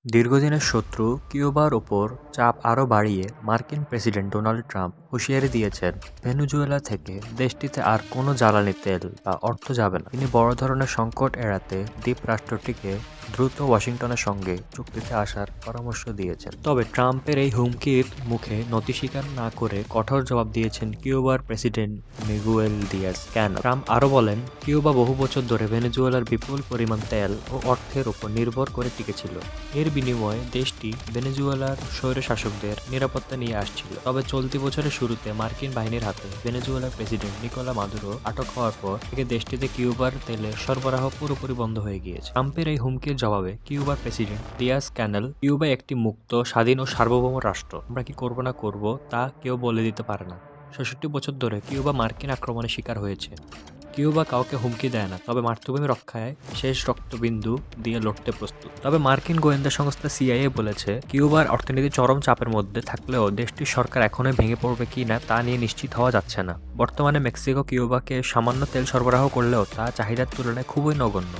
দীর্ঘদিনের শত্রু কিউবার ওপর চাপ আরও বাড়িয়ে মার্কিন প্রেসিডেন্ট ডোনাল্ড ট্রাম্প হুঁশিয়ারি দিয়েছেন, ভেনেজুয়েলা থেকে দেশটিতে আর কোনো জ্বালানি তেল বা অর্থ যাবে না। তিনি বড় ধরনের সংকট এড়াতে দ্বীপরাষ্ট্রটিকে দ্রুত ওয়াশিংটনের সঙ্গে চুক্তিতে আসার পরামর্শ দিয়েছেন। তবে ট্রাম্পের এই হুমকির মুখে নতি স্বীকার না করে কঠোর জবাব দিয়েছেন কিউবার প্রেসিডেন্ট মিগুয়েল দিয়াজ ক্যানেল। ট্রাম্প আরও বলেন, কিউবা বহু বছর ধরে ভেনেজুয়েলার বিপুল পরিমাণ তেল ও অর্থের উপর নির্ভর করে টিকেছিল। এর বিনিময়ে দেশটি ভেনেজুয়েলার স্বৈরশাসকদের নিরাপত্তা নিয়ে আসছিল। তবে চলতি বছরের শুরুতে মার্কিন বাহিনীর হাতে ভেনেজুয়েলার প্রেসিডেন্ট নিকোলা মাদুরো আটক হওয়ার পর থেকে দেশটিতে কিউবার তেলের সরবরাহ পুরোপুরি বন্ধ হয়ে গিয়েছে। ট্রাম্পের এই হুমকির জবাবে কিউবার প্রেসিডেন্ট দিয়াজ ক্যানেল, কিউবা একটি মুক্ত, স্বাধীন ও সার্বভৌম রাষ্ট্র। আমরা কি করব না করব তা কেউ বলে দিতে পারে না। ৬৬ বছর ধরে কিউবা মার্কিন আক্রমণের শিকার হয়েছে। কিউবা কাউকে হুমকি দেয় না, তবে মাতৃভূমি রক্ষায় শেষ রক্তবিন্দু দিয়ে লড়তে প্রস্তুত। তবে মার্কিন গোয়েন্দা সংস্থা সিআইএ বলেছে, কিউবার অর্থনীতি চরম চাপের মধ্যে থাকলেও দেশটির সরকার এখনই ভেঙে পড়বে কি না তা নিয়ে নিশ্চিত হওয়া যাচ্ছে না। বর্তমানে মেক্সিকো কিউবাকে সামান্য তেল সরবরাহ করলেও তা চাহিদার তুলনায় খুবই নগণ্য।